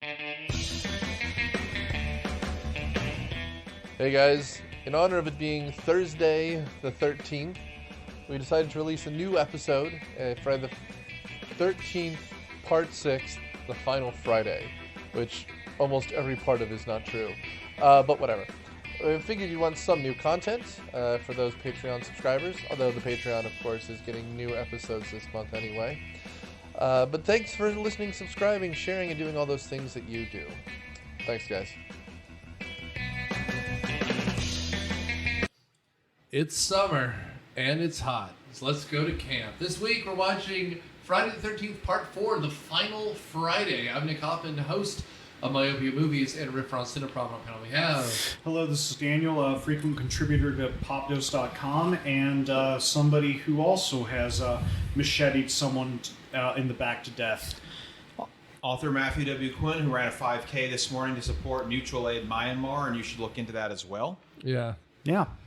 Hey guys, in honor of it being Thursday the 13th, we decided to release a new episode, Friday the 13th, Part 6, the final Friday, which almost every part of is not true, but whatever. We figured you want some new content for those Patreon subscribers, although the Patreon, of course, is getting new episodes this month anyway. But thanks for listening, subscribing, sharing, and doing all those things that you do. Thanks, guys. It's summer, and it's hot, so let's go to camp. This week, we're watching Friday the 13th, Part 4, The Final Friday. I'm Nick Hoffman, host of Myopia Movies and Riff on Cineprom. What panel we have? Hello, this is Daniel, a frequent contributor to popdose.com, and somebody who also has macheted someone in the back to death. Author Matthew W. Quinn, who ran a 5K this morning to support mutual aid Myanmar, and you should look into that as well. Yeah.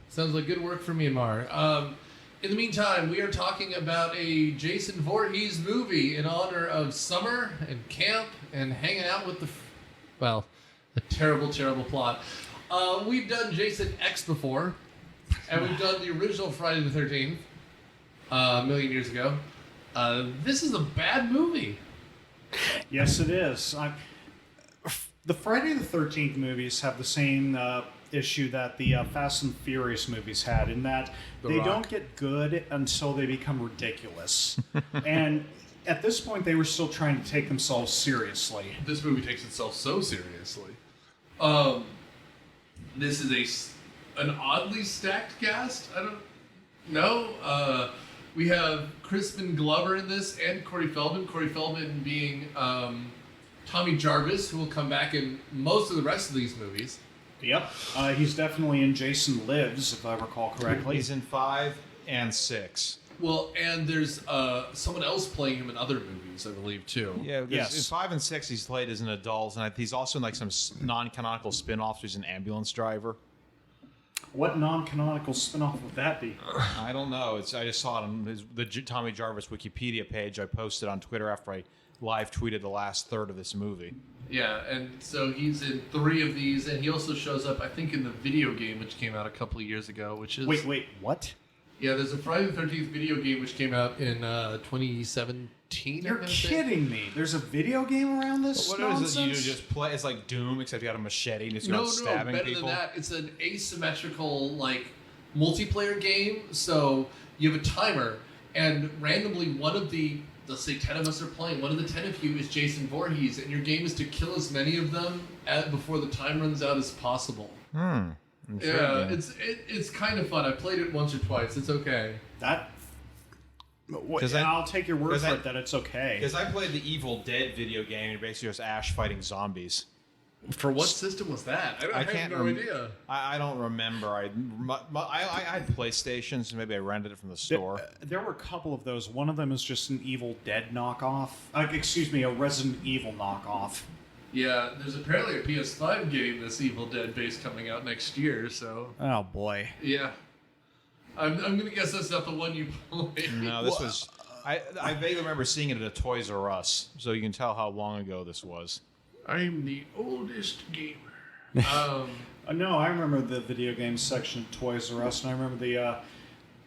Sounds like good work for Myanmar. In the meantime, we are talking about a Jason Voorhees movie in honor of summer and camp and hanging out with a terrible, terrible plot. We've done Jason X before, and we've done the original Friday the 13th a million years ago. This is a bad movie. Yes, it is. The Friday the 13th movies have the same issue that the Fast and Furious movies had, in that they don't get good until they become ridiculous. And at this point, they were still trying to take themselves seriously. This movie takes itself so seriously. This is an oddly stacked cast. I don't know. We have Crispin Glover in this and Corey Feldman. Corey Feldman being Tommy Jarvis, who will come back in most of the rest of these movies. Yep. He's definitely in Jason Lives, if I recall correctly. He's in 5 and 6. Well, and there's someone else playing him in other movies, I believe, too. Yeah, in 5 and 6, he's played as an adult, and he's also in like some non-canonical spin-offs. He's an ambulance driver. What non-canonical spin-off would that be? I don't know. I just saw it on the Tommy Jarvis Wikipedia page I posted on Twitter after I live tweeted the last third of this movie. Yeah, and so he's in 3 of these, and he also shows up, I think, in the video game, which came out a couple of years ago, which is... Wait, what? Yeah, there's a Friday the 13th video game, which came out in 2017. You're kidding me. There's a video game around this nonsense? Is it you just play? It's like Doom, except you got a machete and you're stabbing better people? Than that. It's an asymmetrical, multiplayer game, so you have a timer, and randomly one of the... Let's say 10 of us are playing. One of the 10 of you is Jason Voorhees, and your game is to kill as many of them before the time runs out as possible. Yeah, it's kind of fun. I played it once or twice. It's okay. I'll take your word for it that it's okay. Because I played the Evil Dead video game, and basically just Ash fighting zombies. For what system was that? I have no idea. I don't remember. I had PlayStations, and maybe I rented it from the store. There were a couple of those. One of them is just an Evil Dead knockoff. A Resident Evil knockoff. Yeah, there's apparently a PS5 game that's Evil Dead based coming out next year, so... Oh, boy. Yeah. I'm going to guess that's not the one you played. No, this was... I vaguely remember seeing it at a Toys R Us, so you can tell how long ago this was. I'm the oldest gamer. No, I remember the video games section at Toys R Us, and I remember the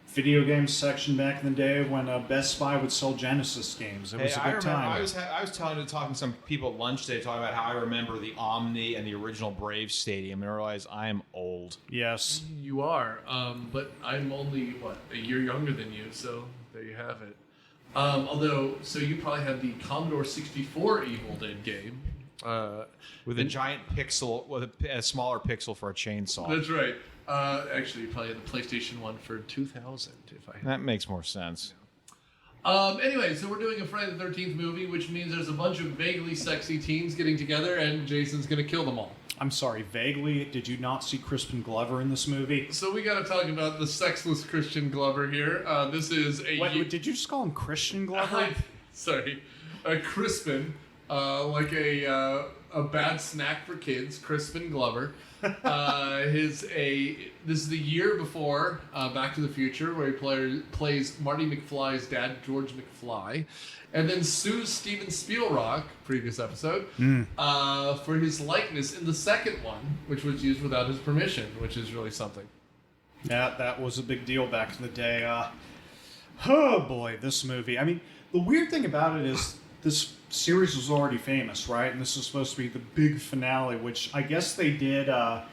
video games section back in the day when Best Buy would sell Genesis games. It was a good time. I was talking to some people at lunch today, talking about how I remember the Omni and the original Braves Stadium, and I realized I am old. Yes. You are, but I'm only, a year younger than you, so there you have it. So you probably had the Commodore 64 Evil Dead game. With a giant pixel, with a smaller pixel for a chainsaw. That's right. Actually, you probably had the PlayStation 1 for 2000, if I had. That makes more sense. Anyway, so we're doing a Friday the 13th movie, which means there's a bunch of vaguely sexy teens getting together, and Jason's going to kill them all. I'm sorry, vaguely, did you not see Crispin Glover in this movie? So we got to talk about the sexless Christian Glover here. This is a... What, did you just call him Christian Glover? Sorry. Crispin. like a bad snack for kids. Crispin Glover. This is the year before Back to the Future, where he plays Marty McFly's dad, George McFly, and then sues Steven Spielberg, previous episode, for his likeness in the second one, which was used without his permission, which is really something. Yeah, that was a big deal back in the day. Oh boy, this movie. I mean, the weird thing about it is this series was already famous, right? And this was supposed to be the big finale, which I guess they did. Yeah,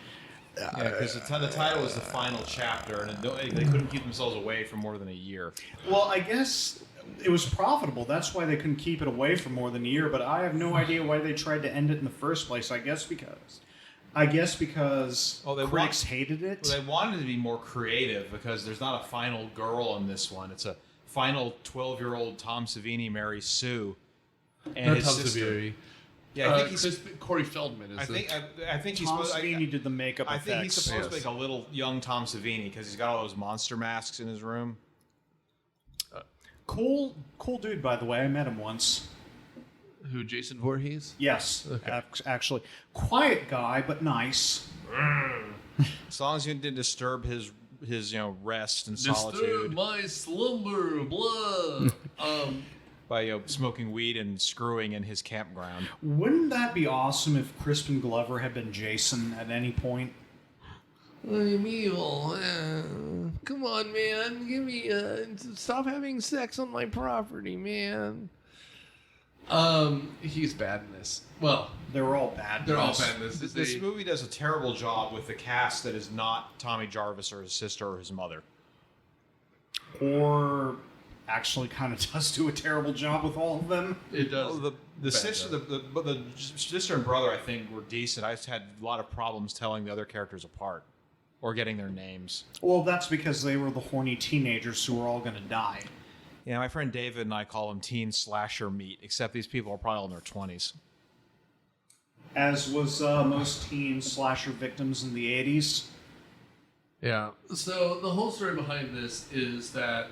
because the title was the final chapter, and they couldn't keep themselves away for more than a year. Well, I guess it was profitable. That's why they couldn't keep it away for more than a year. But I have no idea why they tried to end it in the first place. I guess because critics hated it. Well, they wanted to be more creative because there's not a final girl in this one. It's a final 12-year-old Tom Savini marries Sue and Not his Tom sister. Savini. Yeah, I think Corey Feldman is I think he's Tom supposed. Savini did the makeup I effects. think he's supposed to be like a little young Tom Savini because he's got all those monster masks in his room. Cool dude, by the way. I met him once. Who, Jason Voorhees? Yes, Okay. actually. Quiet guy, but nice. As long as you didn't disturb his rest and Disturb solitude my slumber, blah. by smoking weed and screwing in his campground. Wouldn't that be awesome if Crispin Glover had been Jason at any point? I'm evil. Come on, man. Give me stop having sex on my property, man. He's bad in this. Well, They're all bad. they're all bad in this. This movie does a terrible job with the cast that is not Tommy Jarvis or his sister or his mother. Or actually kind of does do a terrible job with all of them. It does. The sister, the sister and brother, I think, were decent. I just had a lot of problems telling the other characters apart or getting their names. Well, that's because they were the horny teenagers who were all going to die. Yeah, my friend David and I call them teen slasher meat, except these people are probably in their 20s. As was most teen slasher victims in the 80s. Yeah. So the whole story behind this is that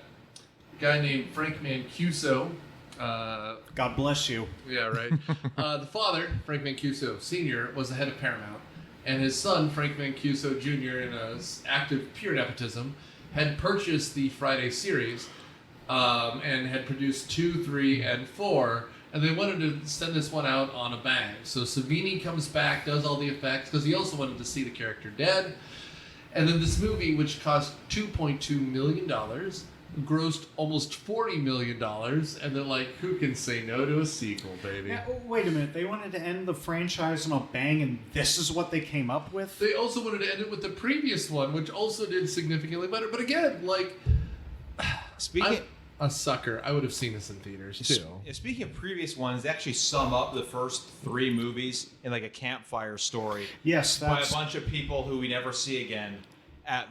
a guy named Frank Mancuso. God bless you. Yeah, right. The father, Frank Mancuso Sr., was the head of Paramount, and his son, Frank Mancuso Jr., in active pure nepotism, had purchased the Friday series and had produced 2, 3, and 4. And they wanted to send this one out on a bang. So Savini comes back, does all the effects, because he also wanted to see the character dead. And then this movie, which cost $2.2 million, grossed almost $40 million. And they're like, who can say no to a sequel, baby? Yeah, wait a minute. They wanted to end the franchise on a bang, and this is what they came up with? They also wanted to end it with the previous one, which also did significantly better. But again, like, I'm a sucker. I would have seen this in theaters, too. Speaking of previous ones, they actually sum up the first 3 movies in like a campfire story. Yes, that's... by a bunch of people who we never see again at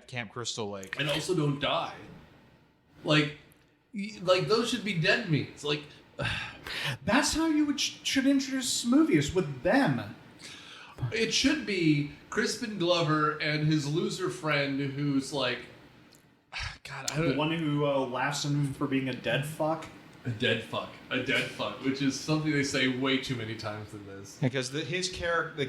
Camp Crystal Lake. And also don't die. Like those should be dead meats. Like, That's how you should introduce movies, with them. it should be Crispin Glover and his loser friend who's like, God, I The don't. one who laughs at him for being a dead fuck. A dead fuck, which is something they say way too many times in this. Because the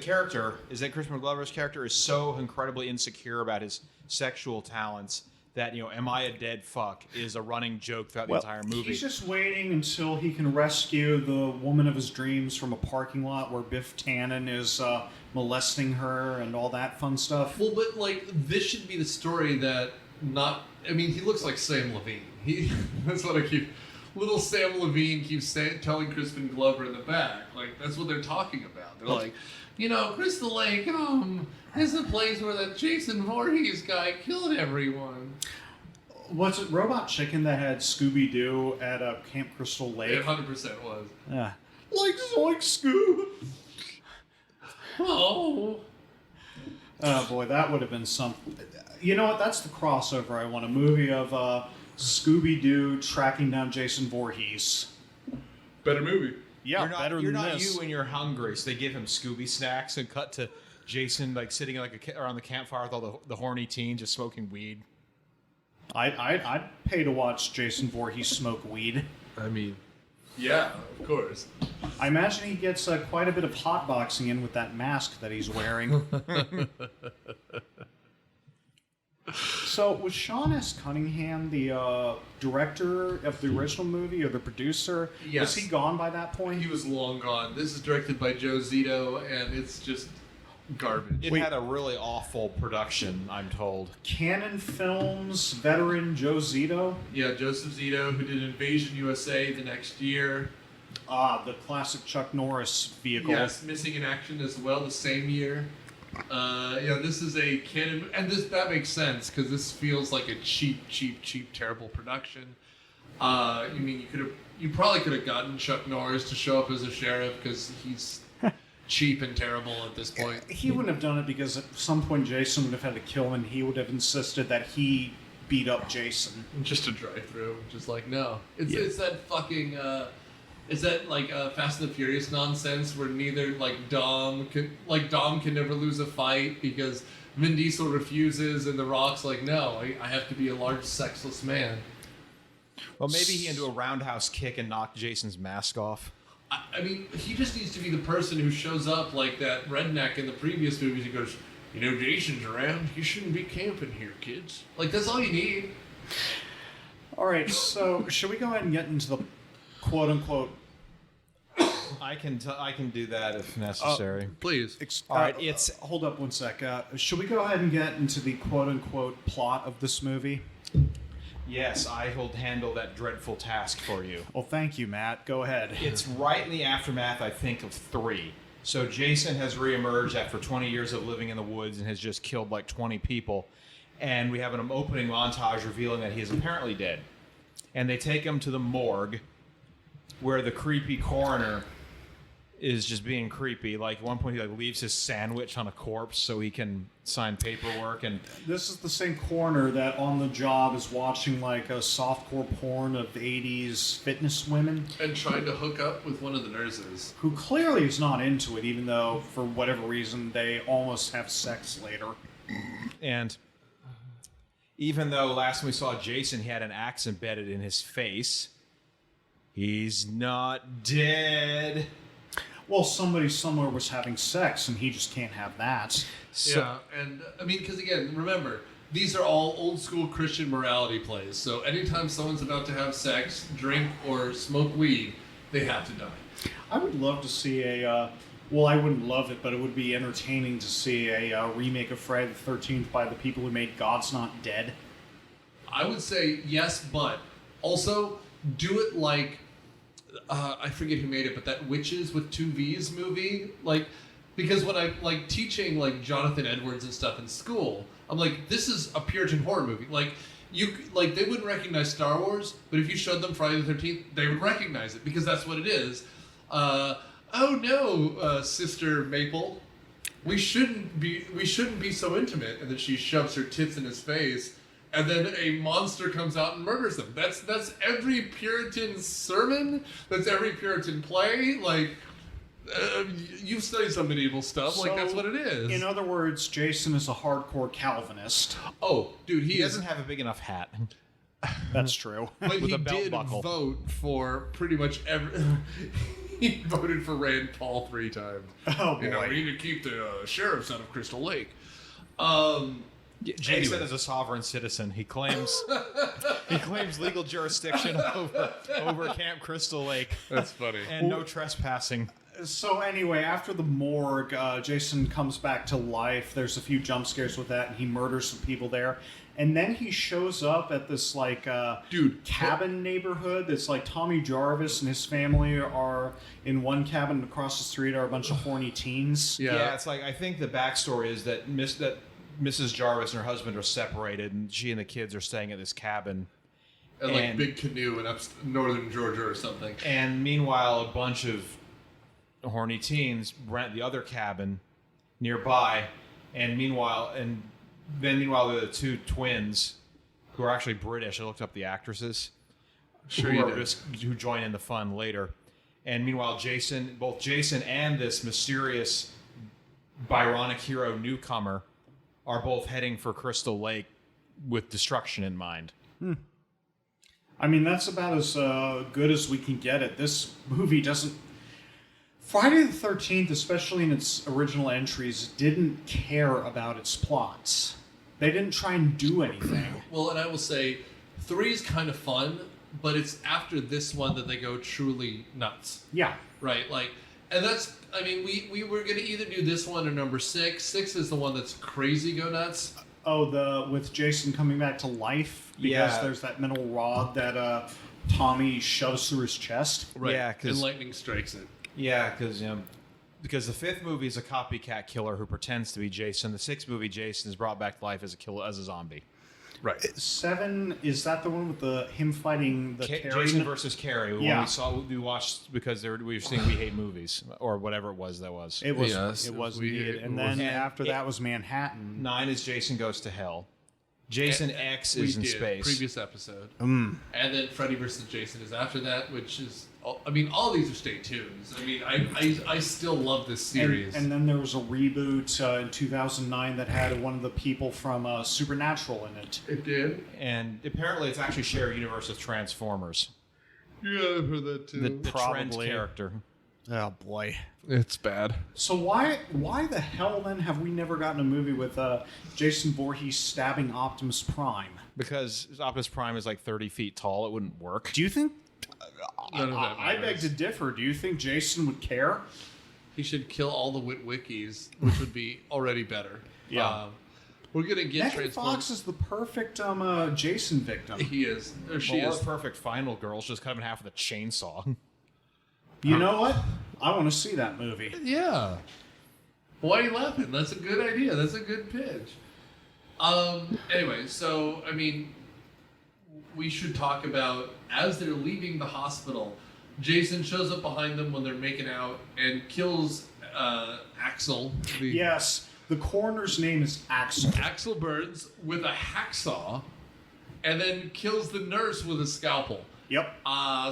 character is that Crispin Glover's character is so incredibly insecure about his sexual talents that, am I a dead fuck is a running joke throughout the entire movie. He's just waiting until he can rescue the woman of his dreams from a parking lot where Biff Tannen is molesting her and all that fun stuff. Well, but like this should be the story that he looks like Sam Levine. That's what I keep. Little Sam Levine keeps telling Crispin Glover in the back. Like, that's what they're talking about. They're like, Crystal Lake, is a place where that Jason Voorhees guy killed everyone. Was it Robot Chicken that had Scooby-Doo at Camp Crystal Lake? It 100% was. Yeah. Like Scoob! Oh. Oh, boy, that would have been something. You know what? That's the crossover I want. A movie of Scooby-Doo tracking down Jason Voorhees. Better movie. Yeah, you're not you when you're hungry, so they give him Scooby snacks and cut to Jason like sitting around the campfire with all the horny teens just smoking weed. I'd pay to watch Jason Voorhees smoke weed. I mean, Yeah, of course. I imagine he gets quite a bit of hotboxing in with that mask that he's wearing. So, was Sean S. Cunningham the director of the original movie or the producer? Yes. Was he gone by that point? He was long gone. This is directed by Joe Zito, and it's just garbage. It had a really awful production, I'm told. Canon Films veteran Joe Zito? Yeah, Joseph Zito, who did Invasion USA the next year. The classic Chuck Norris vehicle. Yes, Missing in Action as well the same year. This is a canon, and that makes sense because this feels like a cheap, terrible production. You probably could have gotten Chuck Norris to show up as a sheriff because he's cheap and terrible at this point. He wouldn't have done it because at some point Jason would have had to kill him, and he would have insisted that he beat up Jason. Just a drive-through, just like no, it's that fucking. Is that like Fast and the Furious nonsense where neither Dom can never lose a fight because Vin Diesel refuses and The Rock's like, no, I have to be a large sexless man. Well, maybe he can do a roundhouse kick and knock Jason's mask off. I mean, he just needs to be the person who shows up like that redneck in the previous movies. He goes, Jason's around. You shouldn't be camping here, kids. Like, that's all you need. All right, so should we go ahead and get into the quote-unquote... I can do that if necessary. Please. All right, hold up one sec. Should we go ahead and get into the quote-unquote plot of this movie? Yes, I will handle that dreadful task for you. Well, thank you, Matt. Go ahead. It's right in the aftermath, I think, of 3. So Jason has reemerged after 20 years of living in the woods and has just killed like 20 people. And we have an opening montage revealing that he is apparently dead. And they take him to the morgue where the creepy coroner is just being creepy. Like, at one point, he leaves his sandwich on a corpse so he can sign paperwork. And this is the same coroner that on the job is watching like a softcore porn of 80s fitness women. And trying to hook up with one of the nurses. Who clearly is not into it, even though, for whatever reason, they almost have sex later. And even though last time we saw Jason, he had an axe embedded in his face, he's not dead. Well, somebody somewhere was having sex, and he just can't have that. Yeah, and I mean, because again, remember, these are all old school Christian morality plays. So anytime someone's about to have sex, drink, or smoke weed, they have to die. I would love to see a. Well, I wouldn't love it, but it would be entertaining to see a remake of Friday the 13th by the people who made God's Not Dead. I would say yes, but also do it like. I forget who made it, but that Witches with 2 V's movie, because when I teaching Jonathan Edwards and stuff in school, I'm like, this is a Puritan horror movie. They wouldn't recognize Star Wars, but if you showed them Friday the 13th, they would recognize it because that's what it is. Oh no, Sister Maple, we shouldn't be so intimate, and then she shoves her tits in his face. And then a monster comes out and murders them. That's every Puritan sermon. That's every Puritan play. You've studied some medieval stuff. So, that's what it is. In other words, Jason is a hardcore Calvinist. Oh, dude, he doesn't have a big enough hat. That's true. But With he a belt did buckle. vote for pretty much every... He voted for Rand Paul 3 times. Oh, boy. We need to keep the sheriffs out of Crystal Lake. Jason is a sovereign citizen. He claims legal jurisdiction over Camp Crystal Lake. That's funny. And no trespassing. So anyway, after the morgue, Jason comes back to life. There's a few jump scares with that, and he murders some people there. And then he shows up at this cabin neighborhood that's like Tommy Jarvis and his family are in one cabin, and across the street are a bunch of horny teens. Yeah, it's like, I think the backstory is that Mrs. Jarvis and her husband are separated, and she and the kids are staying at this cabin. And Big Canoe in northern Georgia or something. And meanwhile, a bunch of horny teens rent the other cabin nearby. And meanwhile, the 2 twins, who are actually British, I looked up the actresses, who join in the fun later. And meanwhile, both Jason and this mysterious Byronic hero newcomer are both heading for Crystal Lake with destruction in mind. I mean, that's about as good as we can get it. This movie doesn't... Friday the 13th, especially in its original entries, didn't care about its plots. They didn't try and do anything. Well, and I will say, 3 is kind of fun, but it's after this one that they go truly nuts. Yeah. Right, like, and that's, I mean, we were going to either do this one or number 6. 6 is the one that's crazy go nuts. Oh, with Jason coming back to life? Because there's that metal rod that Tommy shoves through his chest? Right, Yeah, and lightning strikes it. Yeah, because the 5th movie is a copycat killer who pretends to be Jason. The 6th movie, Jason is brought back to life as a zombie. Right. 7, is that the one with him fighting the Carrie? Jason versus Carrie. Yeah. We watched because we were saying we hate movies or whatever it was. It was. Yes, it was weird. indeed. And then after that was Manhattan. 9 is Jason Goes to Hell. Jason X is in space. Previous episode. And then Freddy versus Jason is after that, which is, I mean, all these are stay tunes. I mean, I still love this series. And then there was a reboot in 2009 that had one of the people from Supernatural in it. It did? And apparently it's actually shared universe with Transformers. Yeah, I've heard that too. The Trent character. Oh boy, It's bad. So why the hell then have we never gotten a movie with Jason Voorhees stabbing Optimus Prime? Because Optimus Prime is like 30 feet tall. It wouldn't work. Do you think? None of that I beg matters. to differ. Do you think Jason would care? He should kill all the Witwickies, which would be already better. Yeah. We're going to get Megan Transformers. Fox is the perfect Jason victim. He is. Or she Well, is. our perfect final girl's just cut him in half with a chainsaw. You know what? I want to see that movie. Yeah. Why are you laughing? That's a good idea. That's a good pitch. Anyway, so, I mean, we should talk about, as they're leaving the hospital, Jason shows up behind them when they're making out and kills Axel. Yes, the coroner's name is Axel. Axel Burns with a hacksaw, and then kills the nurse with a scalpel. Yep.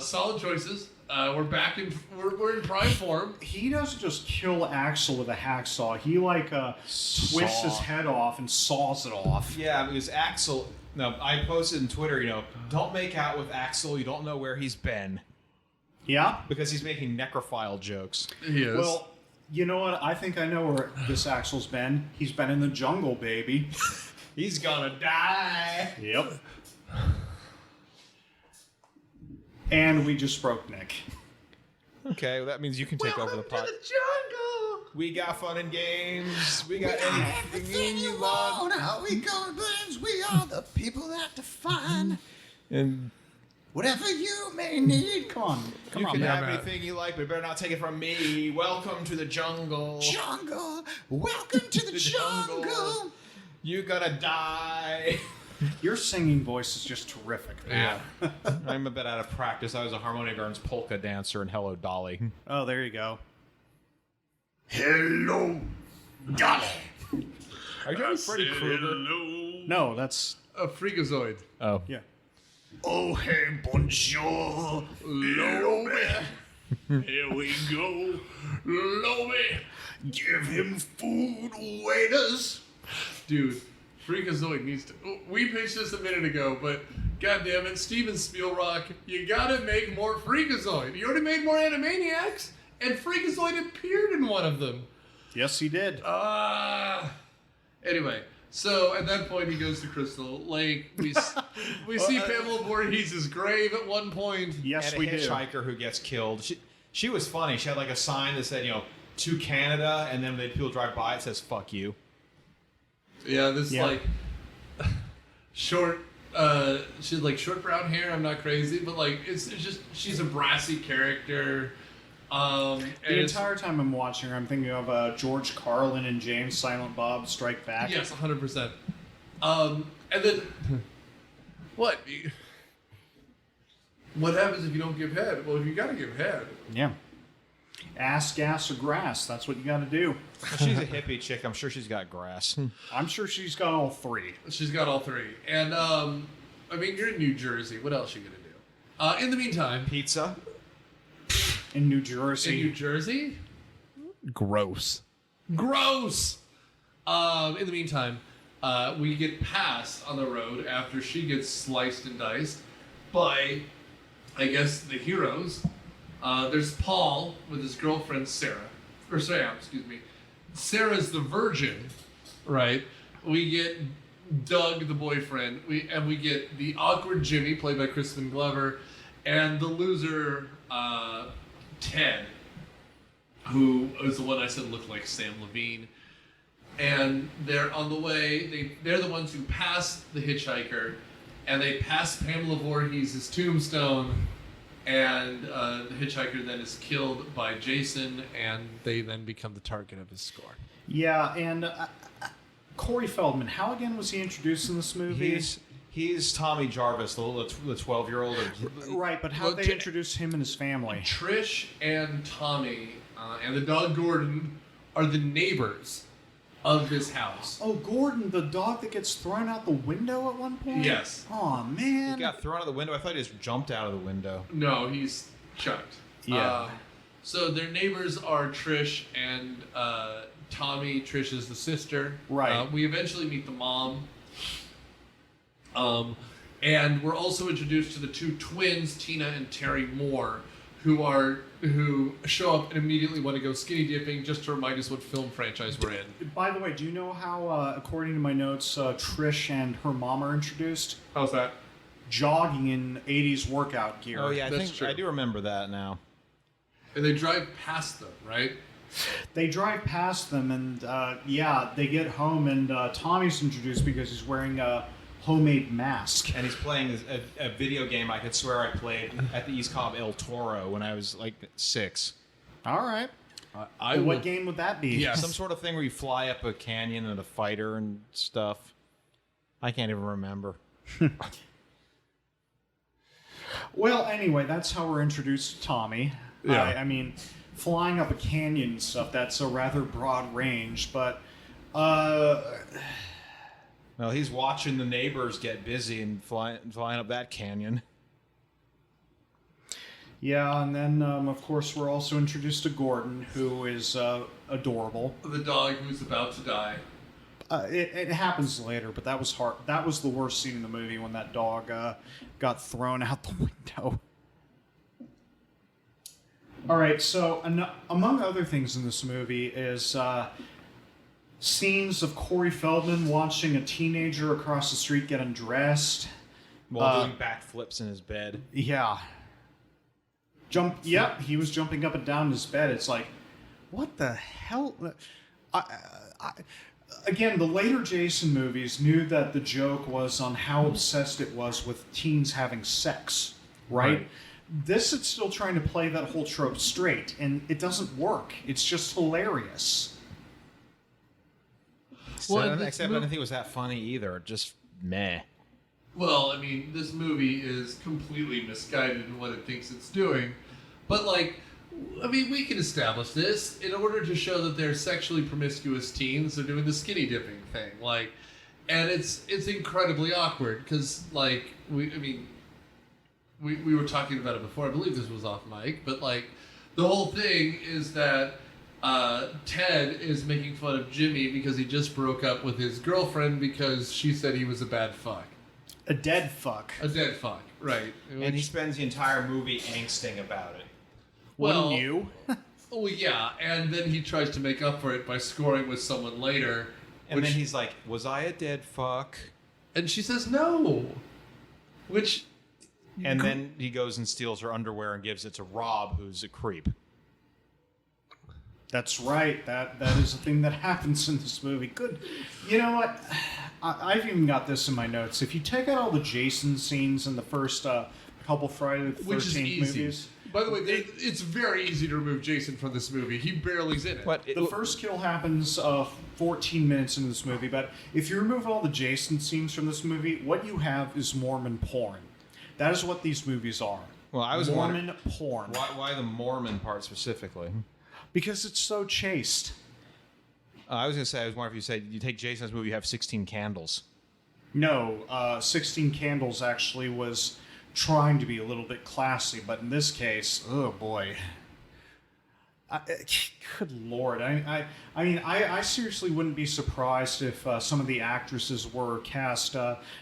Solid choices. We're in prime form. He doesn't just kill Axel with a hacksaw. He twists his head off and saws it off. Yeah, because Axel... No, I posted on Twitter, don't make out with Axel. You don't know where he's been. Yeah? Because he's making necrophile jokes. He is. Well, you know what? I think I know where this Axel's been. He's been in the jungle, baby. He's gonna die. Yep. And we just broke Nick. Okay, well, that means you can take over the pot. jungle. We got fun and games. We got anything you want. How we go blends. We are the people that define And whatever you may need. Come on. you can man. have anything you like, but you better not take it from me. Welcome to the jungle. Jungle, welcome to the jungle. jungle. You gotta die. Your singing voice is just terrific, man. Yeah. I'm a bit out of practice. I was a Harmonia Gardens polka dancer in Hello Dolly. Oh, there you go. Hello, Dolly. Are you talking Freddy Krueger? No, that's... A freakazoid. Oh. Yeah. Oh, hey, bonjour. Lobe. Here we go. Lobe. Give him food, waiters. Dude, Freakazoid needs to... We pitched this a minute ago, but goddammit, Steven Spielberg, you gotta make more Freakazoid. You already made more Animaniacs, and Freakazoid appeared in one of them. Yes, he did. Anyway, so at that point he goes to Crystal Lake. We see Pamela Voorhees' grave at one point. Yes, And we a do. hitchhiker who gets killed. She was funny. She had like a sign that said, to Canada, and then when people drive by, it says, fuck you. Yeah, this Yeah. like short. She had like short brown hair. I'm not crazy, but like it's just she's a brassy character. And The entire time I'm watching her, I'm thinking of George Carlin and James Silent Bob Strike Back. yes, 100%. And then what? What happens if you don't give head? Well, if you gotta give head. Yeah. Ass, gas, or grass. That's what you got to do. Well, she's a hippie chick. I'm sure she's got grass. I'm sure she's got all three. She's got all three. And I mean, you're in New Jersey. What else are you gonna do? In the meantime, Pizza. In New Jersey. in New Jersey. Gross. Gross! In the meantime, we get past on the road after she gets sliced and diced. by, I guess, the heroes. There's Paul with his girlfriend Sarah, or Sam, excuse me. Sarah's the virgin, right? We get Doug, the boyfriend, we get the awkward Jimmy, played by Crispin Glover, and the loser Ted, who is the one I said looked like Sam Levine. And they're on the way. They're the ones who pass the hitchhiker, and they pass Pamela Voorhees' tombstone. And the hitchhiker then is killed by Jason, and they then become the target of his scorn. Yeah, and Corey Feldman, how again was he introduced in this movie? He's Tommy Jarvis, the 12-year-old. Right, but how they introduce him and his family? Trish and Tommy and the dog Gordon are the neighbors of this house. Oh, Gordon, the dog that gets thrown out the window at one point? Yes. Oh, man. He got thrown out of the window? I thought he just jumped out of the window. No, he's chucked. Yeah. So their neighbors are Trish and Tommy. Trish is the sister. Right. We eventually meet the mom. And we're also introduced to the two twins, Tina and Terry Moore, who show up and immediately want to go skinny dipping just to remind us what film franchise we're in. By the way, do you know how, according to my notes, Trish and her mom are introduced? How's that? Jogging in 80s workout gear. Oh, yeah, That's true. I do remember that now. And they drive past them, right? They drive past them, and they get home, and Tommy's introduced because he's wearing a homemade mask. And he's playing a video game I could swear I played at the East Cobb El Toro when I was like 6. All right. What game would that be? Yeah, Some sort of thing where you fly up a canyon and a fighter and stuff. I can't even remember. Well, anyway, that's how we're introduced to Tommy. Yeah. I mean, flying up a canyon and stuff, that's a rather broad range, but... Well, he's watching the neighbors get busy and flying up that canyon. Yeah, and then, of course, we're also introduced to Gordon, who is adorable. The dog who's about to die. It happens later, but that was hard. That was the worst scene in the movie when that dog got thrown out the window. All right, so among other things in this movie is scenes of Corey Feldman watching a teenager across the street get undressed. While doing backflips in his bed. Yeah. He was jumping up and down in his bed. It's like, what the hell? Again, the later Jason movies knew that the joke was on how obsessed it was with teens having sex, right? This is still trying to play that whole trope straight, and it doesn't work. It's just hilarious. Well, except I didn't think it was that funny either. Just meh. Well, I mean, this movie is completely misguided in what it thinks it's doing. But, we can establish this. In order to show that they're sexually promiscuous teens, they're doing the skinny dipping thing. And it's incredibly awkward because, we were talking about it before. I believe this was off mic. But, the whole thing is that Ted is making fun of Jimmy because he just broke up with his girlfriend because she said he was a bad fuck. A dead fuck. A dead fuck, right. And he spends the entire movie angsting about it. Wouldn't you? Well, yeah, and then he tries to make up for it by scoring with someone later. And then he's like, was I a dead fuck? And she says no. Which... And then he goes and steals her underwear and gives it to Rob, who's a creep. That's right. That is a thing that happens in this movie. Good. You know what? I've even got this in my notes. If you take out all the Jason scenes in the first couple Friday the 13th movies... By the way, it's very easy to remove Jason from this movie. He barely's in it. The first kill happens 14 minutes into this movie, but if you remove all the Jason scenes from this movie, what you have is Mormon porn. That is what these movies are. Well, I was Mormon porn. Why the Mormon part specifically? Because it's so chaste. I was going to say, I was wondering if you said you take Jason's movie, you have 16 candles. No, 16 Candles actually was trying to be a little bit classy, but in this case, oh boy. Good Lord. I mean, I seriously wouldn't be surprised if some of the actresses were cast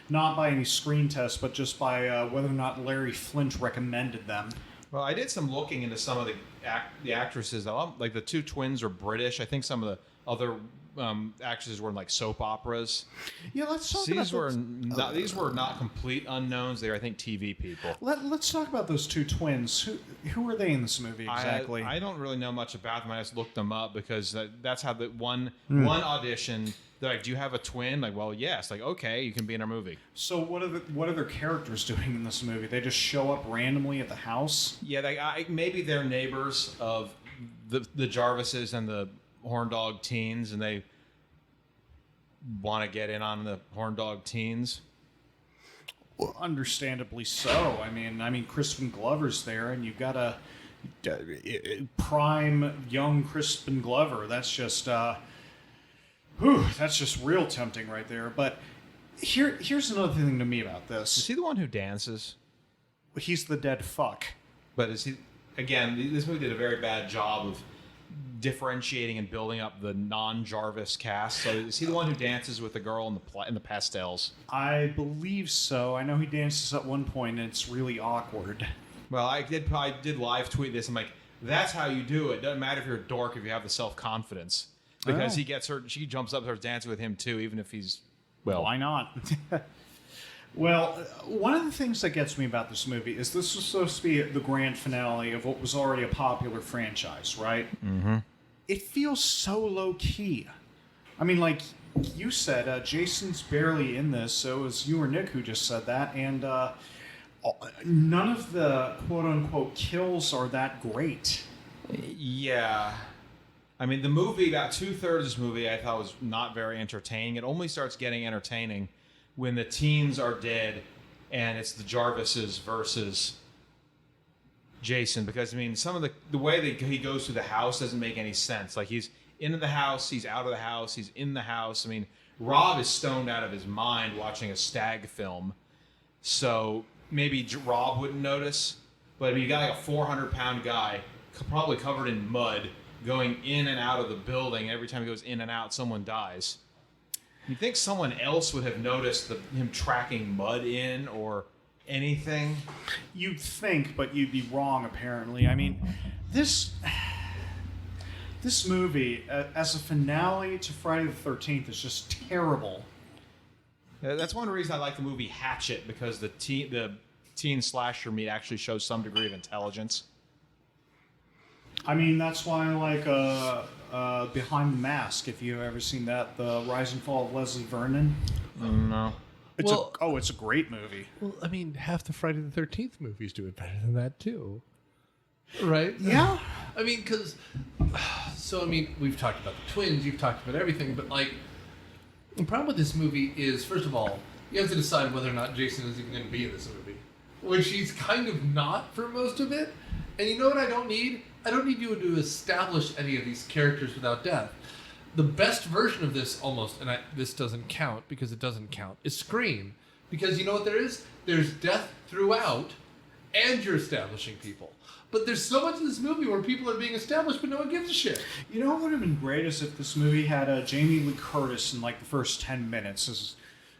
not by any screen test, but just by whether or not Larry Flint recommended them. Well, I did some looking into some of the actresses. Like the two twins are British. I think some of the other actresses were in like soap operas. Yeah, let's talk these about these were not complete unknowns. They were, I think, TV people. Let's talk about those two twins. Who are they in this movie exactly? I don't really know much about them. I just looked them up because that's how the one audition. They're like, do you have a twin? Like, well, yes. Like, okay, you can be in our movie. So what are their characters doing in this movie? They just show up randomly at the house? Yeah, maybe they're neighbors of the Jarvises and the Horn Dog teens, and they want to get in on the Horn Dog teens. Well, understandably so. I mean, Crispin Glover's there, and you've got a prime young Crispin Glover. That's just real tempting right there. But here's another thing to me about this. Is he the one who dances? He's the dead fuck. But is he? Again, this movie did a very bad job of differentiating and building up the non-Jarvis cast. So is he the one who dances with the girl in the pastels? I believe so. I know he dances at one point, and it's really awkward. Well, I did live tweet this. I'm like, that's how you do it. Doesn't matter if you're a dork if you have the self-confidence. Because he gets her, she jumps up, starts dancing with him too, even if he's, well. Why not? Well, one of the things that gets me about this movie is this was supposed to be the grand finale of what was already a popular franchise, right? Mm-hmm. It feels so low-key. I mean, like you said, Jason's barely in this, so it was you or Nick who just said that, and none of the quote-unquote kills are that great. Yeah. I mean, the movie, about 2/3 of this movie, I thought was not very entertaining. It only starts getting entertaining when the teens are dead and it's the Jarvises versus Jason. Because, I mean, some of the way that he goes through the house doesn't make any sense. Like, he's into the house, he's out of the house, he's in the house. I mean, Rob is stoned out of his mind watching a stag film. So maybe Rob wouldn't notice. But I mean, you got like a 400-pound guy, probably covered in mud, going in and out of the building. Every time he goes in and out, someone dies. You'd think someone else would have noticed him tracking mud in or anything. You'd think, but you'd be wrong, apparently. I mean, this movie, as a finale to Friday the 13th, is just terrible. Yeah, that's one reason I like the movie Hatchet, because the teen slasher meat actually shows some degree of intelligence. I mean, that's why I like Behind the Mask, if you've ever seen that, the Rise and Fall of Leslie Vernon. No. It's a great movie. Well, I mean, half the Friday the 13th movies do it better than that, too. Right? Yeah. I mean, because... So, I mean, we've talked about the twins, you've talked about everything, but, like, the problem with this movie is, first of all, you have to decide whether or not Jason is even going to be in this movie. Which he's kind of not for most of it. And you know what I don't need? I don't need you to establish any of these characters without death. The best version of this, almost, and this doesn't count because it doesn't count, is Scream. Because you know what there is? There's death throughout, and you're establishing people. But there's so much in this movie where people are being established, but no one gives a shit. You know what would have been great is if this movie had Jamie Lee Curtis in like the first 10 minutes. As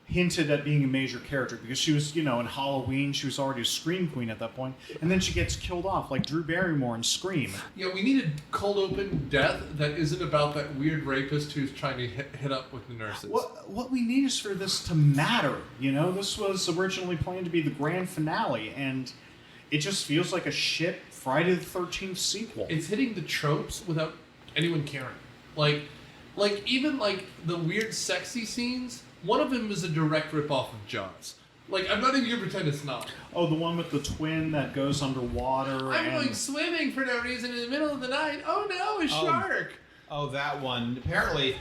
hinted at being a major character, because she was, in Halloween, she was already a Scream queen at that point, and then she gets killed off like Drew Barrymore in Scream. Yeah, we needed cold open death that isn't about that weird rapist who's trying to hit up with the nurses. What we need is for this to matter. This was originally planned to be the grand finale, and it just feels like a shit Friday the 13th sequel. It's hitting the tropes without anyone caring. Like even like the weird sexy scenes. One of them is a direct ripoff of Jaws. Like, I'm not even going to pretend it's not. Oh, the one with the twin that goes underwater. I'm going swimming for no reason in the middle of the night. Oh no, a shark! Oh, that one. Apparently,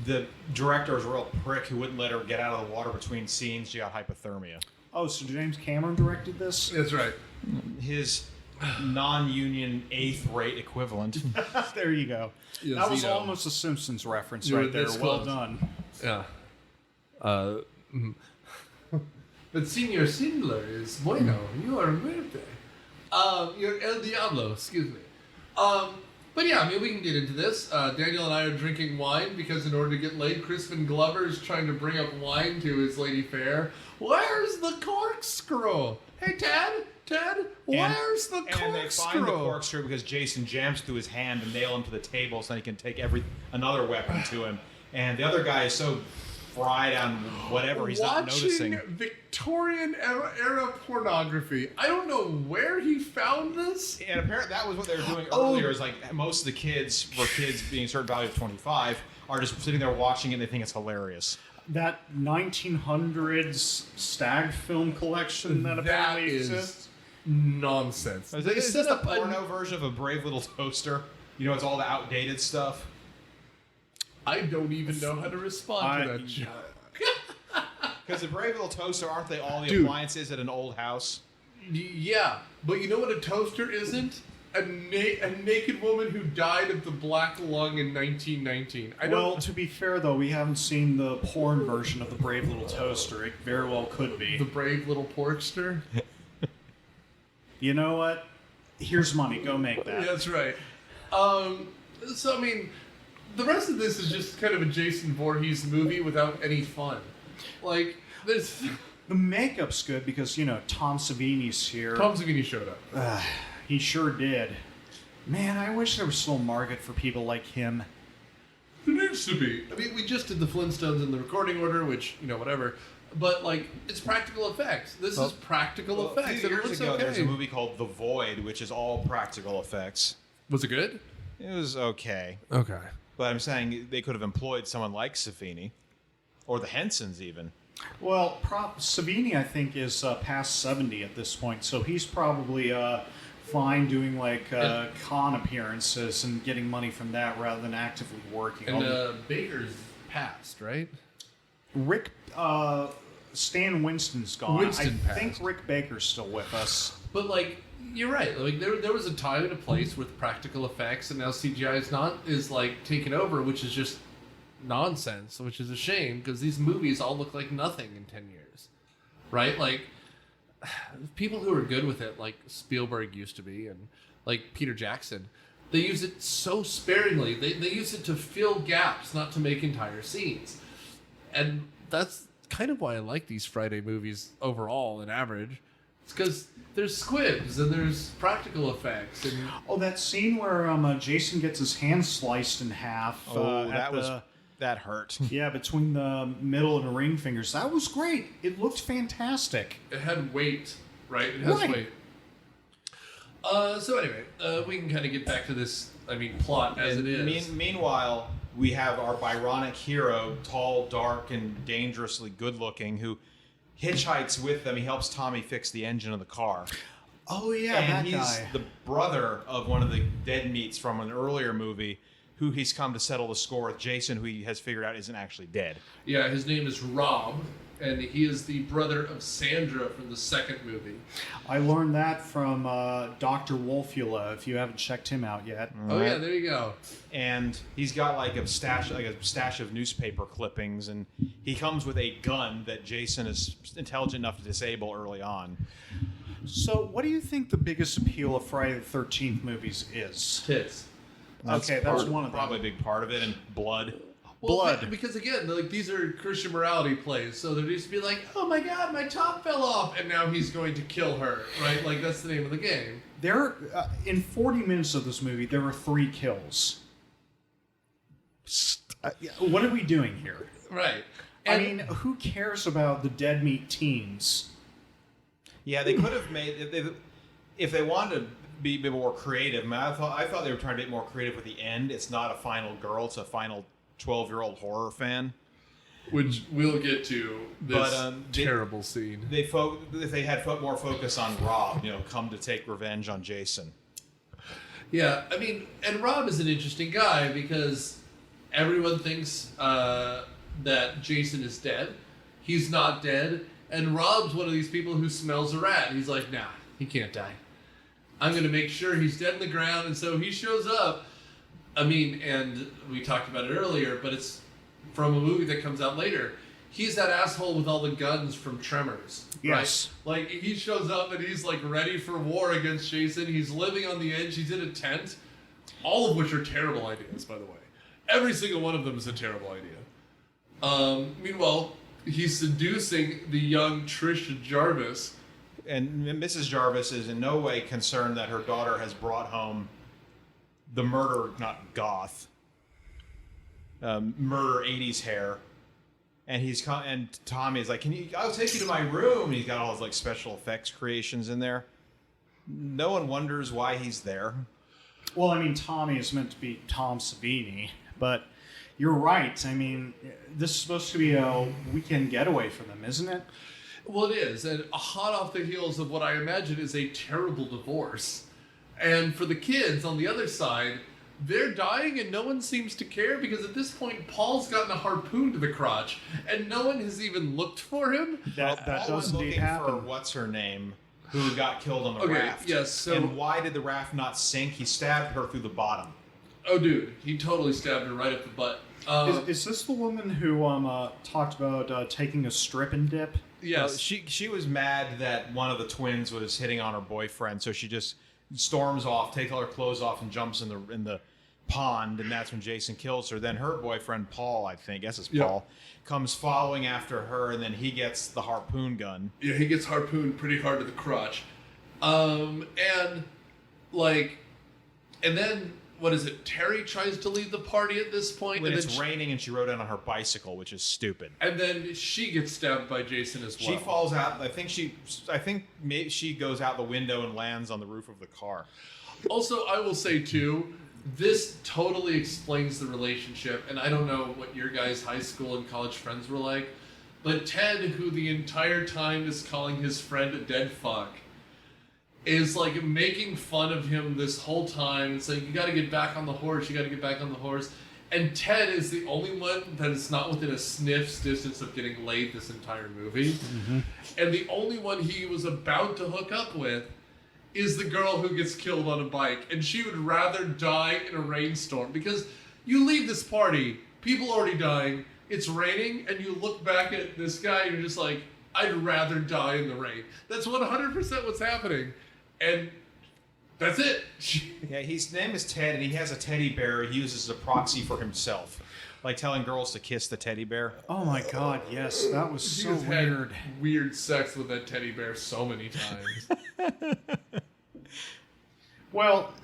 the director was a real prick who wouldn't let her get out of the water between scenes. She got hypothermia. Oh, so James Cameron directed this? That's right. His non-union 8th rate equivalent. There you go. Yeah, that was almost a Simpsons reference right there. Well done. Yeah. But Senor Sindler is bueno. You are muerte. You're El Diablo, excuse me. But yeah, I mean, we can get into this. Daniel and I are drinking wine because in order to get laid, Crispin Glover is trying to bring up wine to his lady fair. Where's the corkscrew? Hey, Ted, where's the corkscrew? And they find the corkscrew because Jason jams through his hand and nail him to the table so he can take another weapon to him. And the other guy is so fried on whatever he's not noticing. Watching Victorian era pornography. I don't know where he found this. And apparently that was what they were doing earlier. Is like most of the kids, for kids being a certain value of 25, are just sitting there watching it and they think it's hilarious. That 1900s stag film collection that apparently exists. Nonsense. Is this a porno version of a Brave Little Toaster? You know, it's all the outdated stuff. I don't even know how to respond to that joke. Because the Brave Little Toaster, aren't they all the appliances at an old house? Yeah, but you know what a toaster isn't? A naked woman who died of the black lung in 1919. Well, to be fair, though, we haven't seen the porn version of the Brave Little Toaster. It very well could be. The Brave Little Porkster? You know what? Here's money. Go make that. Yeah, that's right. So, I mean, the rest of this is just kind of a Jason Voorhees movie without any fun. Like, this... The makeup's good because, you know, Tom Savini's here. Tom Savini showed up. He sure did. Man, I wish there was still a market for people like him. There needs to be. I mean, we just did the Flintstones in the recording order, which, you know, whatever. But, like, it's practical effects. This is practical effects. A few years ago, okay. there was a movie called The Void, which is all practical effects. Was it good? It was okay. Okay. But I'm saying they could have employed someone like Savini. Or the Hensons, even. Well, Savini, I think, is past 70 at this point, so he's probably fine doing, like, con appearances and getting money from that rather than actively working. And Baker's passed, right? Stan Winston's gone. Winston I think Rick Baker's still with us. But, like, you're right. Like, there was a time and a place with practical effects, and now CGI is like taken over, which is just nonsense, which is a shame because these movies all look like nothing in 10 years, right? Like, people who are good with it, like Spielberg used to be, and like Peter Jackson, they use it so sparingly. They use it to fill gaps, not to make entire scenes. And that's kind of why I like these Friday movies overall, in average. It's because there's squibs and there's practical effects. And that scene where Jason gets his hand sliced in half. That hurt. Yeah, between the middle and the ring fingers. That was great. It looked fantastic. It had weight, right? It has weight. So anyway, we can kind of get back to this, plot as it is. Meanwhile, we have our Byronic hero, tall, dark, and dangerously good-looking, who hitchhikes with them. He helps Tommy fix the engine of the car. Oh, yeah, and he's guy. The brother of one of the dead meats from an earlier movie, who he's come to settle the score with Jason, who he has figured out isn't actually dead. Yeah, his name is Rob, and he is the brother of Sandra from the second movie. I learned that from Dr. Wolfula, if you haven't checked him out yet. Oh, yeah, there you go. And he's got like a stash of newspaper clippings, and he comes with a gun that Jason is intelligent enough to disable early on. So what do you think the biggest appeal of Friday the 13th movies is? Tits. That's one of them. Probably a big part of it, and blood. Well, because again, like these are Christian morality plays, so there needs to be like, oh my God, my top fell off, and now he's going to kill her, right? Like that's the name of the game. There, in 40 minutes of this movie, there were 3 kills. What are we doing here? Right. And who cares about the dead meat teens? Yeah, they could have made if they wanted to be a bit more creative. I thought they were trying to be more creative with the end. It's not a final girl; it's a final 12-year-old horror fan. Which we'll get to this terrible scene. If they had more focus on Rob, come to take revenge on Jason. Yeah, and Rob is an interesting guy because everyone thinks that Jason is dead. He's not dead, and Rob's one of these people who smells a rat. He's like, nah, he can't die. I'm going to make sure he's dead in the ground. And so he shows up. And we talked about it earlier, but it's from a movie that comes out later. He's that asshole with all the guns from Tremors. Yes. Right? Like, he shows up and he's, like, ready for war against Jason. He's living on the edge. He's in a tent. All of which are terrible ideas, by the way. Every single one of them is a terrible idea. Meanwhile, he's seducing the young Trisha Jarvis. And Mrs. Jarvis is in no way concerned that her daughter has brought home the murder 80s hair. And Tommy is like, I'll take you to my room. And he's got all his like special effects creations in there. No one wonders why he's there. Well, I mean, Tommy is meant to be Tom Savini, but you're right. I mean, this is supposed to be a weekend getaway for them, isn't it? Well, it is, and hot off the heels of what I imagine is a terrible divorce. And for the kids on the other side, they're dying and no one seems to care because at this point, Paul's gotten a harpoon to the crotch and no one has even looked for him. That does indeed happen. For what's her name, who got killed on the raft. Yes, so... And why did the raft not sink? He stabbed her through the bottom. Oh, dude, he totally stabbed her right up the butt. Is this the woman who talked about taking a strip and dip? Yes. She was mad that one of the twins was hitting on her boyfriend, so she just storms off, takes all her clothes off, and jumps in the pond, and that's when Jason kills her. Then her boyfriend, Paul, I think, guess it's Paul, comes following after her, and then he gets the harpoon gun. Yeah, he gets harpooned pretty hard to the crotch. And then... What is it? Terry tries to leave the party at this point. When and it's raining and she rode in on her bicycle, which is stupid. And then she gets stabbed by Jason as well. She falls out. I think maybe she goes out the window and lands on the roof of the car. Also, I will say too, this totally explains the relationship. And I don't know what your guys' high school and college friends were like, but Ted, who the entire time is calling his friend a dead fuck, is like making fun of him this whole time and saying, you gotta get back on the horse, you gotta get back on the horse. And Ted is the only one that is not within a sniff's distance of getting laid this entire movie. Mm-hmm. And the only one he was about to hook up with is the girl who gets killed on a bike. And she would rather die in a rainstorm because you leave this party, people already dying, it's raining, and you look back at this guy and you're just like, I'd rather die in the rain. That's 100% what's happening. And that's it. Yeah, his name is Ted, and he has a teddy bear he uses as a proxy for himself. Like telling girls to kiss the teddy bear. Oh my god, yes. That was so weird. Had weird sex with that teddy bear so many times. Well,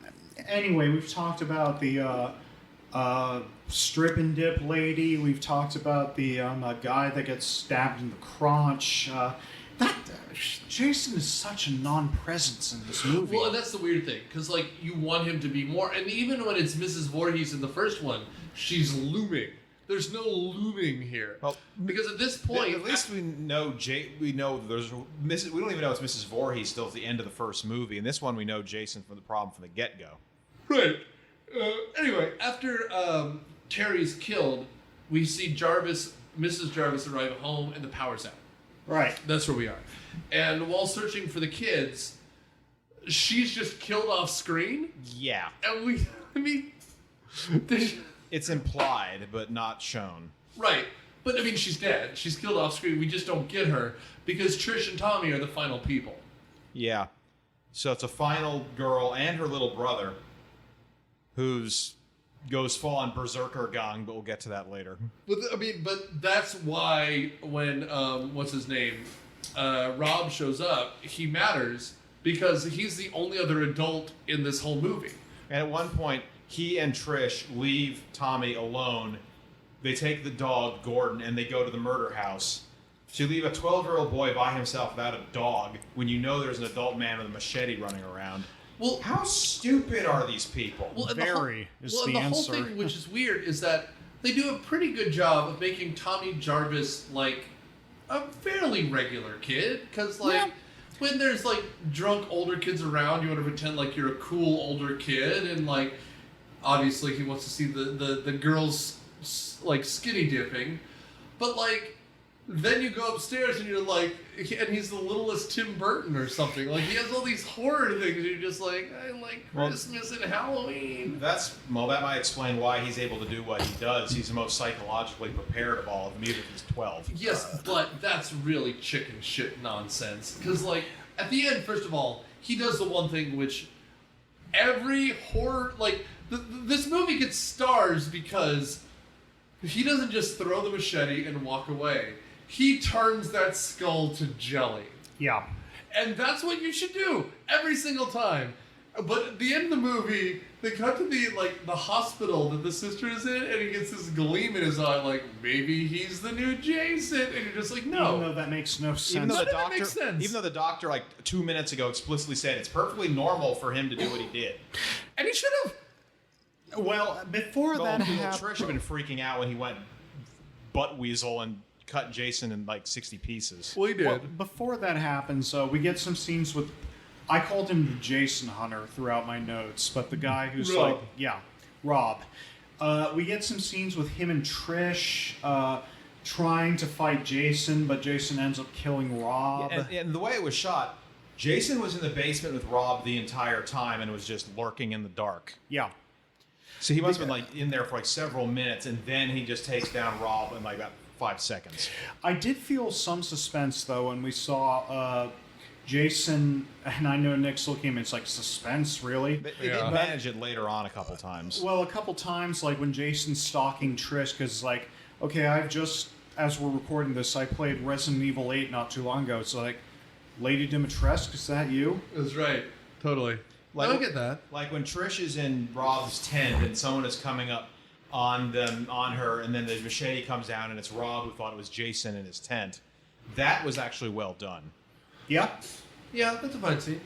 anyway, we've talked about the strip and dip lady. We've talked about the guy that gets stabbed in the crotch. Jason is such a non-presence in this movie. Well, and that's the weird thing, because like you want him to be more, and even when it's Mrs. Voorhees in the first one, she's looming. There's no looming here, because at this point, at least we know we don't even know it's Mrs. Voorhees still at the end of the first movie. In this one, we know Jason from the get-go. Right. Anyway, after Terry's killed, we see Mrs. Jarvis arrive at home, and the power's out. Right. That's where we are. And while searching for the kids, she's just killed off screen. Yeah. And it's implied, but not shown. Right. But, I mean, she's dead. She's killed off screen. We just don't get her because Trish and Tommy are the final people. Yeah. So it's a final girl and her little brother goes full on berserker gang, but we'll get to that later. But that's why when what's his name, Rob shows up, he matters because he's the only other adult in this whole movie. And at one point, he and Trish leave Tommy alone. They take the dog Gordon and they go to the murder house. So you leave a 12-year-old boy by himself without a dog when you know there's an adult man with a machete running around. Well, how stupid are these people? Well, the answer. Whole thing, which is weird, is that they do a pretty good job of making Tommy Jarvis like a fairly regular kid. Because when there's like drunk older kids around, you want to pretend like you're a cool older kid, and like obviously he wants to see the girls like skinny dipping, but like. Then you go upstairs and you're like, and he's the littlest Tim Burton or something. Like, he has all these horror things. And you're just like, I like Christmas and Halloween. That might explain why he's able to do what he does. He's the most psychologically prepared of all of them, even if he's 12. Yes, but that's really chicken shit nonsense. Because, like, at the end, first of all, he does the one thing which every horror, like, This movie gets stars because he doesn't just throw the machete and walk away. He turns that skull to jelly. Yeah. And that's what you should do every single time. But at the end of the movie, they cut to the hospital that the sister is in, and he gets this gleam in his eye, like maybe he's the new Jason, and you're just like, no. Even though that makes no sense. Even though the doctor like 2 minutes ago explicitly said it's perfectly normal for him to do what he did. And he should have. Well, before that happened, Trish had been freaking out when he went butt weasel and cut Jason in like 60 pieces. Well, he did. Well, before that happens, we get some scenes with. I called him the Jason Hunter throughout my notes, but the guy who's Rob. Rob. We get some scenes with him and Trish trying to fight Jason, but Jason ends up killing Rob. And the way it was shot, Jason was in the basement with Rob the entire time and was just lurking in the dark. Yeah. So he must have been like in there for like several minutes, and then he just takes down Rob in like about 5 seconds. I did feel some suspense though when we saw Jason, and I know Nick's looking at me, it's like, suspense, really? They did manage it later on a couple times. Well, a couple times, like when Jason's stalking Trish, because like, okay, I've just, as we're recording this, I played Resident Evil 8 not too long ago, so like, Lady Dimitrescu, is that you? That's right. Totally. Like, I don't get that. Like when Trish is in Rob's tent and someone is coming up on her, and then the machete comes down and it's Rob who thought it was Jason in his tent. That was actually well done. Yeah. Yeah, that's a fine scene.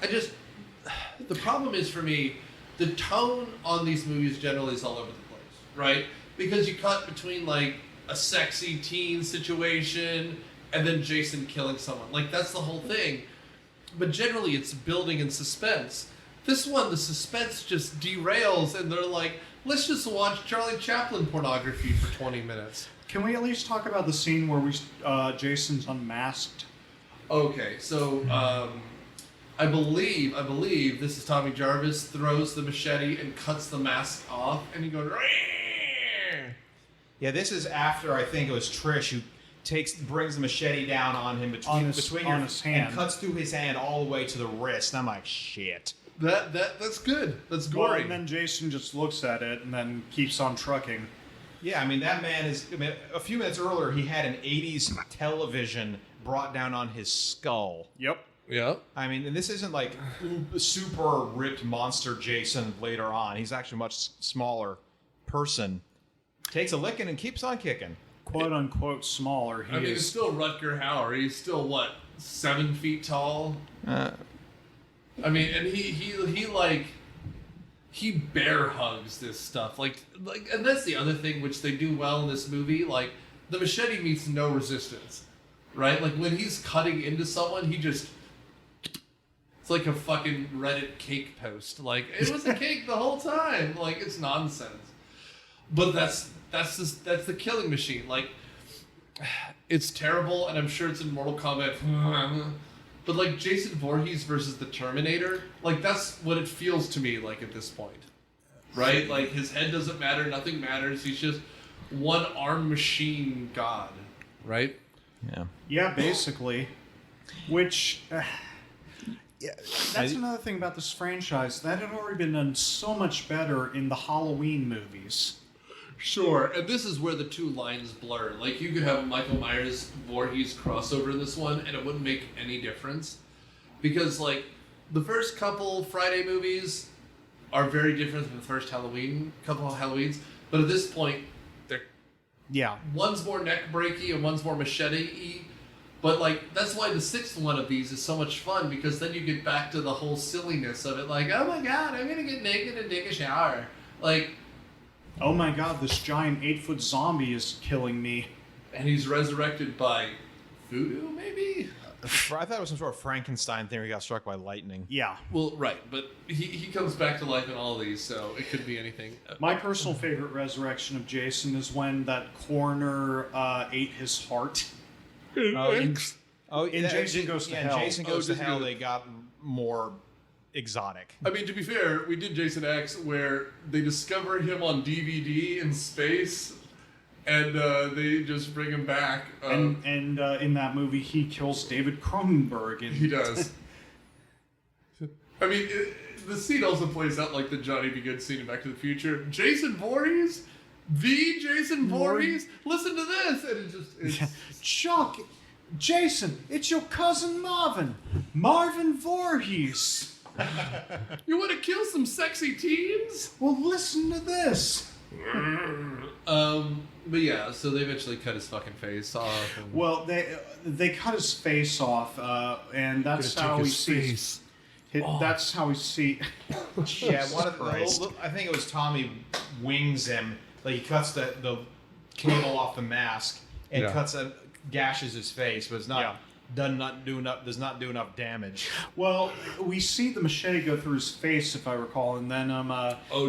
The problem is for me, the tone on these movies generally is all over the place, right? Because you cut between like a sexy teen situation and then Jason killing someone. Like that's the whole thing. But generally it's building in suspense. This one, the suspense just derails and they're like, let's just watch Charlie Chaplin pornography for 20 minutes. Can we at least talk about the scene where Jason's unmasked? Okay, so I believe this is Tommy Jarvis throws the machete and cuts the mask off, and he goes. Rrrr! Yeah, this is after I think it was Trish who brings the machete down on him between his hand and cuts through his hand all the way to the wrist. And I'm like, shit. That's good. That's gory. Well, and then Jason just looks at it and then keeps on trucking. Yeah, I mean that man is. I mean, a few minutes earlier he had an '80s television brought down on his skull. Yep. Yeah. I mean, and this isn't like super ripped monster Jason later on. He's actually a much smaller person. Takes a licking and keeps on kicking. Quote unquote smaller. It's still Rutger Hauer. He's still 7 feet tall. I mean, and he bear hugs this stuff. Like, and that's the other thing which they do well in this movie. Like, the machete meets no resistance. Right? Like, when he's cutting into someone, it's like a fucking Reddit cake post. Like, it was a cake the whole time. Like, it's nonsense. But that's the killing machine. Like, it's terrible, and I'm sure it's in Mortal Kombat. But, like, Jason Voorhees versus the Terminator, like, that's what it feels to me like at this point. Right? Like, his head doesn't matter, nothing matters. He's just one arm machine god. Right? Yeah. Yeah, basically. Which, that's another thing about this franchise. That had already been done so much better in the Halloween movies. Sure, and this is where the two lines blur. Like, you could have a Michael Myers Voorhees crossover in this one, and it wouldn't make any difference. Because, like, the first couple Friday movies are very different than the first couple of Halloweens. But at this point, yeah, one's more neck-breaky and one's more machete-y. But, like, that's why the sixth one of these is so much fun, because then you get back to the whole silliness of it. Like, oh my god, I'm gonna get naked and take a shower. Like, oh my god, this giant 8-foot zombie is killing me. And he's resurrected by voodoo, maybe? I thought it was some sort of Frankenstein thing where he got struck by lightning. Yeah. Well, right, but he comes back to life in all of these, so it could be anything. My personal favorite resurrection of Jason is when that coroner ate his heart. In Jason Goes to Hell. Jason Goes to Hell, they got more exotic. I mean, to be fair, we did Jason X where they discover him on DVD in space, and they just bring him back. And in that movie, he kills David Cronenberg. He does. I mean, the scene also plays out like the Johnny B. Good scene in Back to the Future. Jason Voorhees? The Jason Voorhees? Listen to this! And it's Chuck, Jason, it's your cousin Marvin. Marvin Voorhees. You want to kill some sexy teens? Well, listen to this. But yeah, so they eventually cut his fucking face off. And Well, they cut his face off, and that's how we see. That's how we see. Yeah, one of I think it was Tommy wings him. Like he cuts the cable off the mask and gashes his face, but it's not does not do enough damage. Well, we see the machete go through his face, if I recall, and then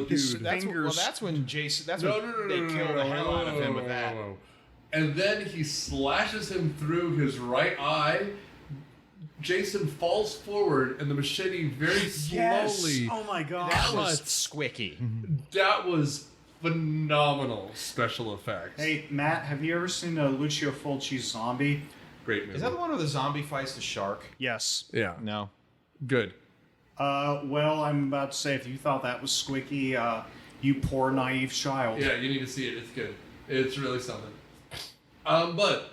his fingers. That's when Jason. That's when they kill the hell out of him with that. And then he slashes him through his right eye. Jason falls forward, and the machete very slowly. Oh my god! That was squicky. That was phenomenal special effects. Hey Matt, have you ever seen Lucio Fulci's Zombie? Great movie. Is that the one where the zombie fights the shark? Yes. Yeah. No. Good. Well, I'm about to say, if you thought that was squicky, you poor naive child. Yeah, you need to see it. It's good. It's really something. But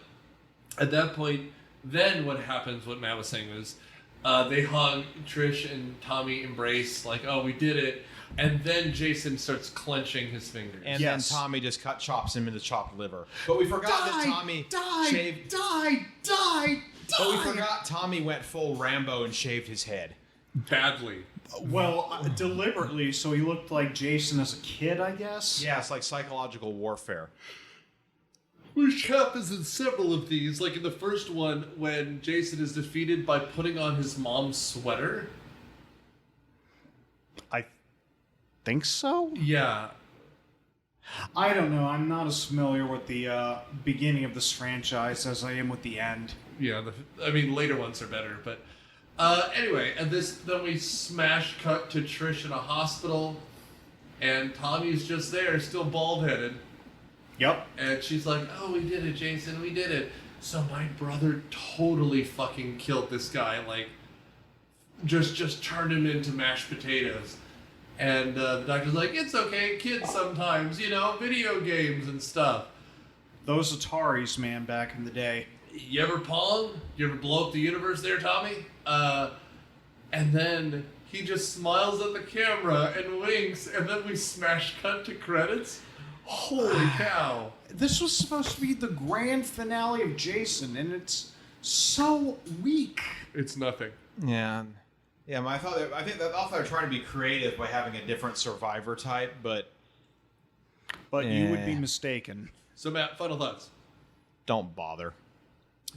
at that point, then what happens, what Matt was saying was, they hug, Trish and Tommy embrace, like, oh, we did it. And then Jason starts clenching his fingers. And then Tommy just chops him into chopped liver. But we forgot that Tommy shaved. But we forgot Tommy went full Rambo and shaved his head. Badly. Well, deliberately, so he looked like Jason as a kid, I guess? Yeah, it's like psychological warfare. Which happens in several of these. Like in the first one, when Jason is defeated by putting on his mom's sweater. I think so? Yeah. I don't know. I'm not as familiar with the beginning of this franchise as I am with the end. Yeah, later ones are better, but anyway, and then we smash cut to Trish in a hospital, and Tommy's just there, still bald-headed. Yep. And she's like, oh, we did it, Jason, we did it. So my brother totally fucking killed this guy, like, just turned him into mashed potatoes. And the doctor's like, it's okay, kids sometimes, video games and stuff. Those Ataris, man, back in the day. You ever Pong? You ever blow up the universe there, Tommy? And then he just smiles at the camera and winks, and then we smash cut to credits. Holy cow. This was supposed to be the grand finale of Jason, and it's so weak. It's nothing. Yeah. Yeah, I thought they were trying to be creative by having a different survivor type, but you would be mistaken. So Matt, final thoughts. Don't bother.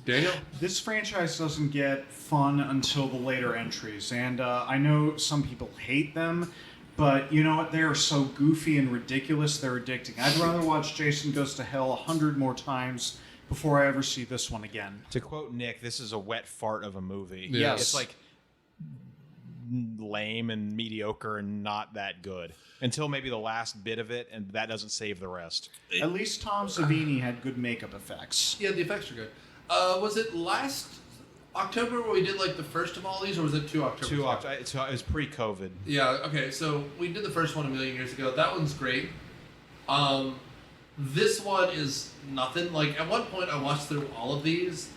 Daniel? This franchise doesn't get fun until the later entries, and I know some people hate them, but you know what? They are so goofy and ridiculous, they're addicting. I'd rather watch Jason Goes to Hell 100 more times before I ever see this one again. To quote Nick, this is a wet fart of a movie. Yes. It's like lame and mediocre and not that good until maybe the last bit of it, and that doesn't save the rest. At least Tom Savini had good makeup effects. Yeah, the effects are good. Was it last October where we did like the first of all these, or was it 2 October? 2 October. It was pre-COVID. Yeah, okay, so we did the first one a million years ago. That one's great. This one is nothing. Like, at one point I watched through all of these,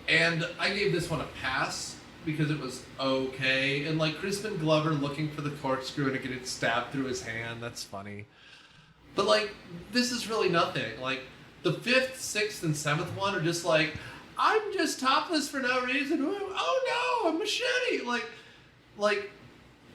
and I gave this one a pass because it was okay. And like Crispin Glover looking for the corkscrew and getting stabbed through his hand, that's funny. But like, this is really nothing. Like, the 5th, 6th, and 7th one are just like, I'm just topless for no reason. Oh no, a machete! Like,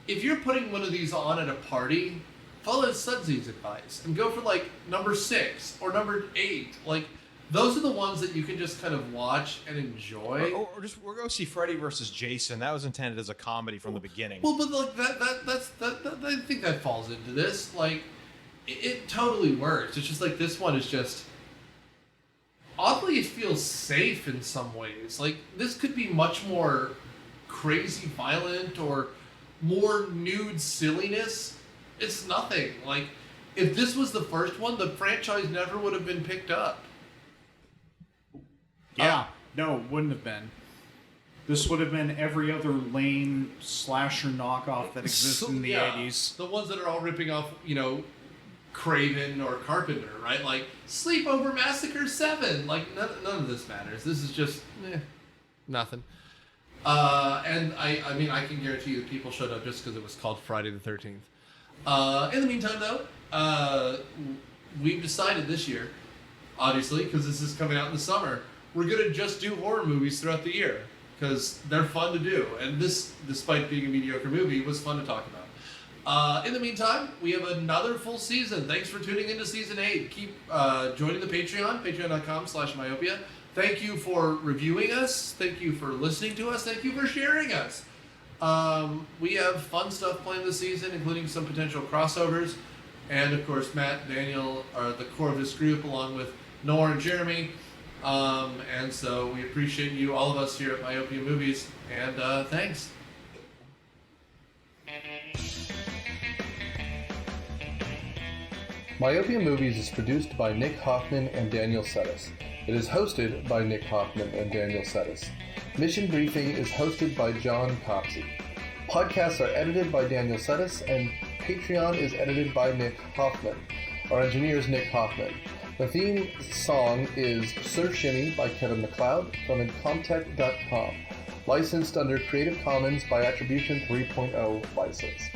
if you're putting one of these on at a party, follow Sudsy's advice and go for like number 6 or number 8. Like, those are the ones that you can just kind of watch and enjoy. Or just we'll go see Freddy versus Jason. That was intended as a comedy from the beginning. Well, but like that's I think that falls into this. Like, it totally works. It's just like this one is just. Oddly, it feels safe in some ways. Like, this could be much more crazy violent or more nude silliness. It's nothing. Like, if this was the first one, the franchise never would have been picked up. Yeah. No, it wouldn't have been. This would have been every other lame slasher knockoff that existed in the 80s. The ones that are all ripping off, Craven or Carpenter, right? Like, Sleepover Massacre 7. Like, none of this matters. This is just, nothing. And I can guarantee you that people showed up just because it was called Friday the 13th. In the meantime, though, we've decided this year, obviously, because this is coming out in the summer, we're going to just do horror movies throughout the year because they're fun to do. And this, despite being a mediocre movie, was fun to talk about. In the meantime, we have another full season. Thanks for tuning into Season 8. Keep joining the Patreon, patreon.com/myopia. Thank you for reviewing us. Thank you for listening to us. Thank you for sharing us. We have fun stuff planned this season, including some potential crossovers. And, of course, Matt, Daniel are the core of this group, along with Nor and Jeremy. And so we appreciate you, all of us here at Myopia Movies. And thanks. Myopia Movies is produced by Nick Hoffman and Daniel Settis. It is hosted by Nick Hoffman and Daniel Settis. Mission Briefing is hosted by John Copsey. Podcasts are edited by Daniel Settis, and Patreon is edited by Nick Hoffman. Our engineer is Nick Hoffman. The theme song is Surf Shimmy by Kevin MacLeod from Incomptech.com. Licensed under Creative Commons by Attribution 3.0 license.